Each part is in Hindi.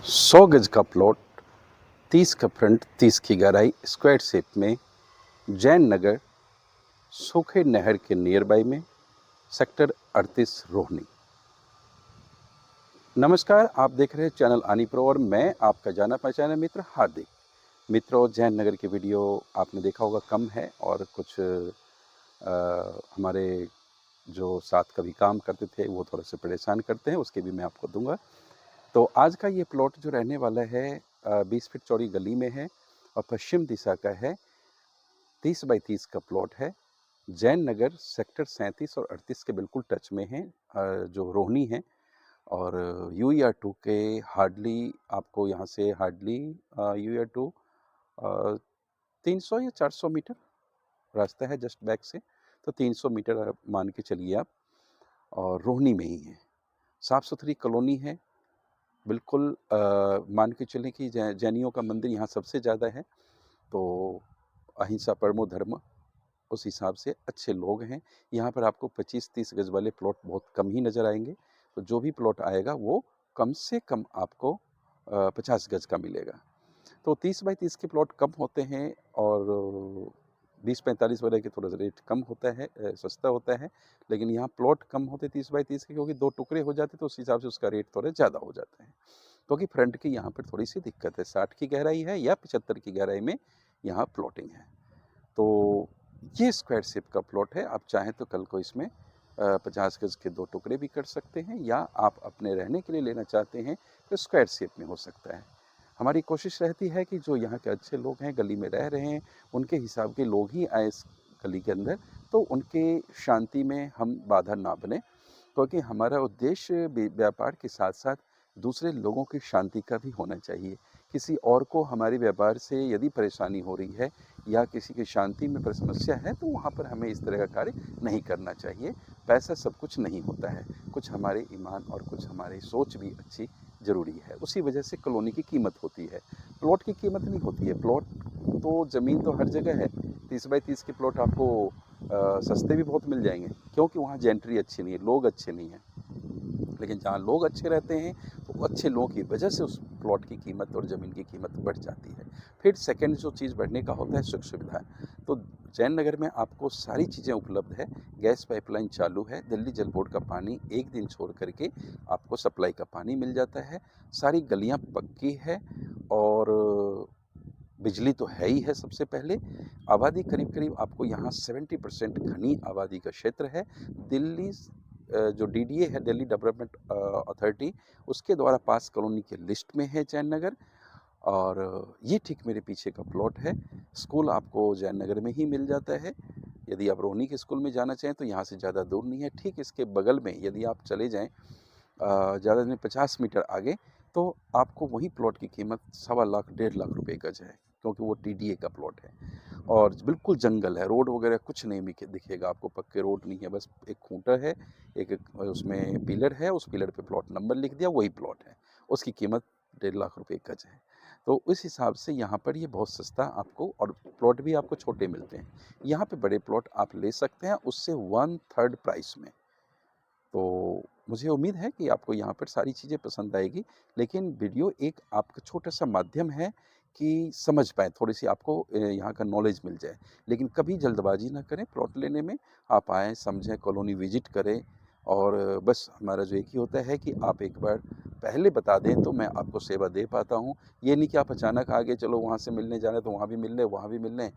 100 गज का प्लॉट, 30 का फ्रंट, 30 की गहराई, स्क्वायर शेप में, जैन नगर, सूखे नहर के नियर बाई में, सेक्टर 38 रोहिणी। नमस्कार, आप देख रहे हैं चैनल आनी प्रो और मैं आपका जाना पहचाना मित्र हार्दिक। मित्रों, जैन नगर की वीडियो आपने देखा होगा कम है और कुछ हमारे जो साथ कभी काम करते थे वो थोड़े से परेशान करते हैं, उसके भी मैं आपको दूंगा। तो आज का ये प्लॉट जो रहने वाला है 20 फीट चौड़ी गली में है और पश्चिम दिशा का है। 30 बाई 30 का प्लॉट है। जैन नगर सेक्टर 37 और 38 के बिल्कुल टच में है, जो रोहिणी है। और UER2 के हार्डली आपको यहाँ से हार्डली UER2 300 या 400 मीटर रास्ता है जस्ट बैक से, तो 300 मीटर आप मान के चलिए आप। और रोहिणी में ही है, साफ़ सुथरी कॉलोनी है बिल्कुल। मान के चलें कि जैनियों का मंदिर यहाँ सबसे ज़्यादा है, तो अहिंसा परमो धर्म, उस हिसाब से अच्छे लोग हैं। यहाँ पर आपको 25-30 गज वाले प्लॉट बहुत कम ही नज़र आएंगे। तो जो भी प्लॉट आएगा वो कम से कम आपको 50 गज का मिलेगा। तो 30 बाई 30 के प्लॉट कम होते हैं और 20-45 वाले के थोड़ा सा रेट कम होता है, सस्ता होता है। लेकिन यहाँ प्लॉट कम होते 30 बाई 30 के, क्योंकि 2 टुकड़े हो जाते तो उस हिसाब से उसका रेट थोड़े ज़्यादा हो जाता है। क्योंकि फ्रंट की यहाँ पर थोड़ी सी दिक्कत है, 60 की गहराई है या 75 की गहराई में यहाँ प्लॉटिंग है। तो ये स्क्वायर शेप का प्लॉट है। आप चाहें तो कल को इसमें 50 गज के 2 टुकड़े भी कर सकते हैं, या आप अपने रहने के लिए लेना चाहते हैं तो स्क्वायर शेप में हो सकता है। हमारी कोशिश रहती है कि जो यहाँ के अच्छे लोग हैं, गली में रह रहे हैं, उनके हिसाब के लोग ही आए इस गली के अंदर, तो उनके शांति में हम बाधा ना बने। क्योंकि हमारा उद्देश्य व्यापार के साथ साथ दूसरे लोगों की शांति का भी होना चाहिए। किसी और को हमारे व्यापार से यदि परेशानी हो रही है या किसी की शांति में समस्या है, तो वहाँ पर हमें इस तरह का कार्य नहीं करना चाहिए। पैसा सब कुछ नहीं होता है, कुछ हमारे ईमान और कुछ हमारी सोच भी अच्छी ज़रूरी है। उसी वजह से कॉलोनी की कीमत होती है, प्लॉट की कीमत नहीं होती है। प्लॉट तो ज़मीन तो हर जगह है, 30 बाई 30 के प्लॉट आपको सस्ते भी बहुत मिल जाएंगे, क्योंकि वहाँ जेंट्री अच्छी नहीं है, लोग अच्छे नहीं हैं। लेकिन जहाँ लोग अच्छे रहते हैं, तो अच्छे लोगों की वजह से उस प्लॉट की कीमत और ज़मीन की कीमत बढ़ जाती है। फिर सेकंड जो चीज़ बढ़ने का होता है, सुख सुविधा। तो जैन नगर में आपको सारी चीज़ें उपलब्ध है। गैस पाइपलाइन चालू है, दिल्ली जल बोर्ड का पानी एक दिन छोड़ करके आपको सप्लाई का पानी मिल जाता है। सारी गलियाँ पक्की है और बिजली तो है ही है। सबसे पहले आबादी करीब करीब आपको यहाँ 70% घनी आबादी का क्षेत्र है। दिल्ली जो DDA है, दिल्ली डेवलपमेंट अथॉरिटी, उसके द्वारा पास कॉलोनी के लिस्ट में है जैन नगर। और ये ठीक मेरे पीछे का प्लॉट है। स्कूल आपको जैन नगर में ही मिल जाता है। यदि आप रोहिणी के स्कूल में जाना चाहें तो यहाँ से ज़्यादा दूर नहीं है। ठीक इसके बगल में यदि आप चले जाएँ ज़्यादा नहीं 50 मीटर आगे, तो आपको वही प्लॉट की कीमत 1.25 लाख 1.5 लाख रुपए गज है, क्योंकि वो DDA का प्लॉट है और बिल्कुल जंगल है। रोड वगैरह कुछ नहीं दिखेगा आपको, पक्के रोड नहीं है, बस एक खूंटा है, एक उसमें पिलर है, उस पिलर पे प्लॉट नंबर लिख दिया, वही प्लॉट है। उसकी कीमत 1.5 लाख रुपए गज है। तो इस हिसाब से यहाँ पर ये बहुत सस्ता आपको, और प्लॉट भी आपको छोटे मिलते हैं। यहाँ पे बड़े प्लॉट आप ले सकते हैं उससे 1/3 प्राइस में। तो मुझे उम्मीद है कि आपको यहाँ पर सारी चीज़ें पसंद आएगी। लेकिन वीडियो एक आपका छोटा-सा माध्यम है कि समझ पाएँ, थोड़ी-सी आपको यहाँ का नॉलेज मिल जाए। लेकिन कभी जल्दबाज़ी ना करें प्लॉट लेने में। आप आएँ, समझें, कॉलोनी विज़िट करें, और बस हमारा जो एक ही होता है कि आप एक बार पहले बता दें तो मैं आपको सेवा दे पाता हूँ। ये नहीं कि आप अचानक आ गए, चलो वहाँ से मिलने जाना है तो वहाँ भी मिल लें, वहाँ भी मिल लें।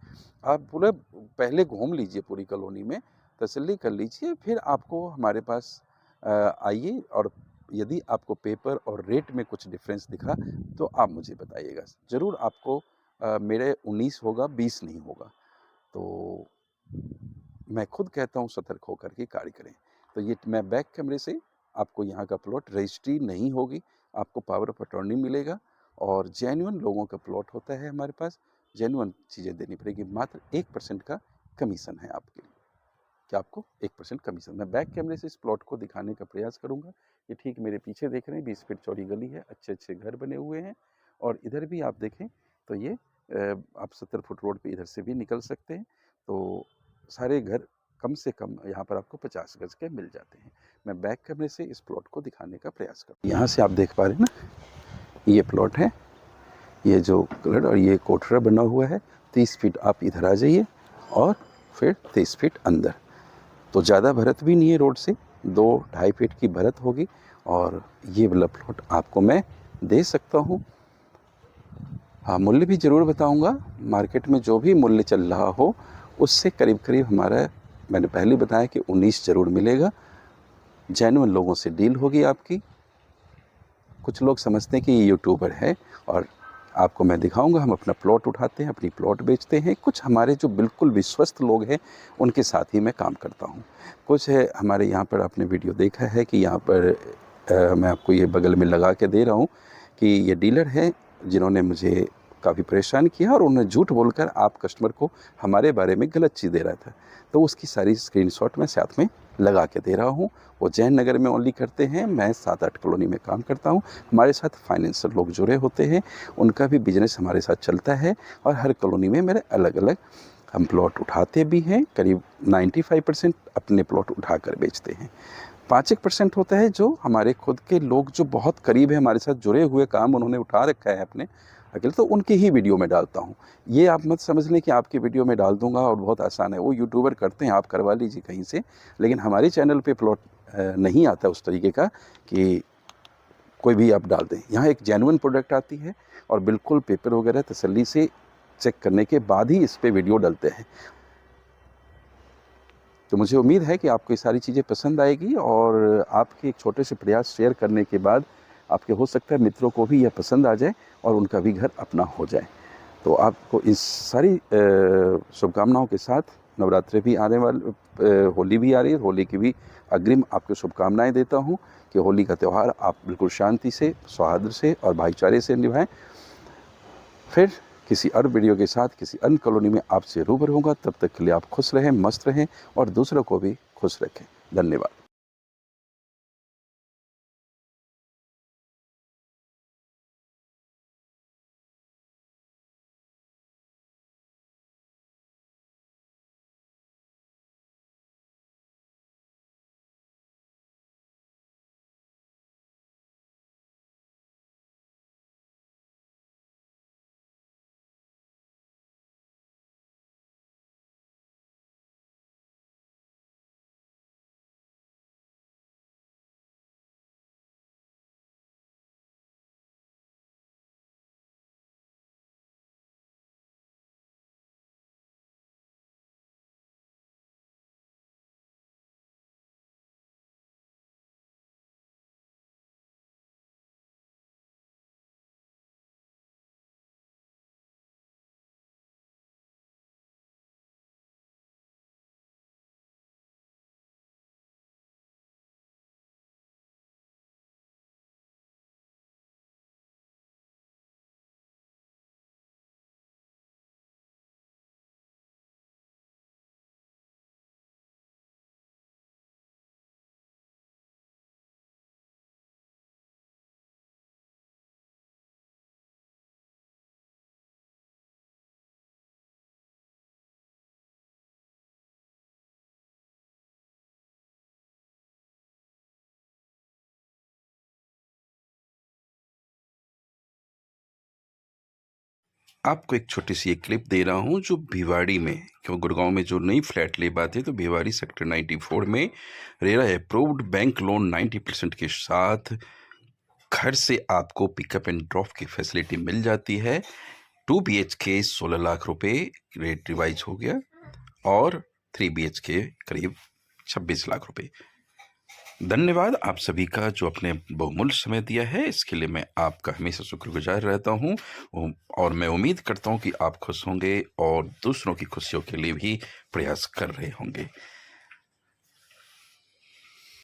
आप पूरा पहले घूम लीजिए पूरी कॉलोनी में, तसल्ली कर लीजिए, फिर आपको हमारे पास आइए। और यदि आपको पेपर और रेट में कुछ डिफरेंस दिखा तो आप मुझे बताइएगा। ज़रूर आपको मेरे 19 होगा, 20 नहीं होगा। तो मैं खुद कहता हूँ सतर्क होकर के कार्य करें। तो ये मैं बैक कैमरे से आपको यहाँ का प्लॉट रजिस्ट्री नहीं होगी, आपको पावर ऑफ अटॉर्नी मिलेगा और जेन्युइन लोगों का प्लॉट होता है हमारे पास। जेन्युइन चीज़ें देनी पड़ेगी, मात्र 1% का कमीशन है आपके लिए, कि आपको 1% कमीशन। मैं बैक कैमरे से इस प्लॉट को दिखाने का प्रयास करूंगा। ये ठीक मेरे पीछे देख रहे हैं, 20 फीट चौड़ी गली है, अच्छे अच्छे घर बने हुए हैं। और इधर भी आप देखें तो ये आप 70 फुट रोड पे इधर से भी निकल सकते हैं। तो सारे घर कम से कम यहाँ पर आपको 50 गज के मिल जाते हैं। मैं बैक कैमरे से इस प्लॉट को दिखाने का प्रयास करूँ। यहाँ से आप देख पा रहे हैं ना, ये प्लॉट है, ये जो कलर और ये कोठरा बना हुआ है। 30 फीट आप इधर आ जाइए और फिर 30 फीट अंदर, तो ज़्यादा भरत भी नहीं है रोड से, 2-2.5 फीट की भरत होगी। और ये वाला प्लॉट आपको मैं दे सकता हूँ। हाँ, मूल्य भी ज़रूर बताऊँगा। मार्केट में जो भी मूल्य चल रहा हो उससे करीब करीब हमारा, मैंने पहले बताया कि 19 ज़रूर मिलेगा। जेन्युइन लोगों से डील होगी आपकी। कुछ लोग समझते हैं कि ये यूट्यूबर है, और आपको मैं दिखाऊंगा हम अपना प्लॉट उठाते हैं, अपनी प्लॉट बेचते हैं। कुछ हमारे जो बिल्कुल विश्वस्त लोग हैं उनके साथ ही मैं काम करता हूँ। कुछ है हमारे यहाँ पर, आपने वीडियो देखा है कि यहाँ पर मैं आपको ये बगल में लगा के दे रहा हूँ कि ये डीलर है जिन्होंने मुझे काफ़ी परेशान किया, और उन्होंने झूठ बोलकर आप कस्टमर को हमारे बारे में गलत चीज़ दे रहा था। तो उसकी सारी स्क्रीनशॉट मैं साथ में लगा के दे रहा हूँ। वो जैन नगर में ओनली करते हैं, मैं 7-8 कॉलोनी में काम करता हूँ। हमारे साथ फाइनेंशियल लोग जुड़े होते हैं, उनका भी बिजनेस हमारे साथ चलता है। और हर कॉलोनी में मेरे अलग अलग हम प्लॉट उठाते भी हैं। करीब 95% अपने प्लॉट उठाकर बेचते हैं। 5-1% होता है जो हमारे खुद के लोग जो बहुत करीब है, हमारे साथ जुड़े हुए, काम उन्होंने उठा रखा है अपने अकेले, तो उनकी ही वीडियो में डालता हूँ। ये आप मत समझ लें कि आपकी वीडियो में डाल दूंगा और बहुत आसान है। वो यूट्यूबर करते हैं, आप करवा लीजिए कहीं से, लेकिन हमारे चैनल पे प्लॉट नहीं आता उस तरीके का कि कोई भी आप डाल दें। यहाँ एक जेन्युइन प्रोडक्ट आती है और बिल्कुल पेपर वगैरह तसल्ली से चेक करने के बाद ही इस पर वीडियो डालते हैं। तो मुझे उम्मीद है कि आपको ये सारी चीज़ें पसंद आएगी, और आपके एक छोटे से प्रयास शेयर करने के बाद आपके हो सकता है मित्रों को भी यह पसंद आ जाए और उनका भी घर अपना हो जाए। तो आपको इस सारी शुभकामनाओं के साथ, नवरात्रि भी आने वाले, होली भी आ रही है, होली की भी अग्रिम आपको शुभकामनाएं देता हूँ कि होली का त्यौहार आप बिल्कुल शांति से, सौहार्द से और भाईचारे से निभाएं। फिर किसी और वीडियो के साथ किसी अन्य कॉलोनी में आपसे रूबरू होगा। तब तक के लिए आप खुश रहें, मस्त रहें और दूसरों को भी खुश रखें। धन्यवाद। आपको एक छोटी सी एक क्लिप दे रहा हूँ जो भिवाड़ी में, क्यों गुड़गांव में जो नई फ्लैट ले पाते तो भिवाड़ी सेक्टर 94 में रेरा अप्रूव्ड बैंक लोन 90% के साथ घर से आपको पिकअप एंड ड्रॉप की फैसिलिटी मिल जाती है। 2 BHK 16 लाख रुपए रेट रिवाइज हो गया, और 3 BHK करीब 26 लाख रुपए। धन्यवाद आप सभी का जो अपने बहुमूल्य समय दिया है, इसके लिए मैं आपका हमेशा शुक्रगुजार रहता हूँ। और मैं उम्मीद करता हूँ कि आप खुश होंगे और दूसरों की खुशियों के लिए भी प्रयास कर रहे होंगे।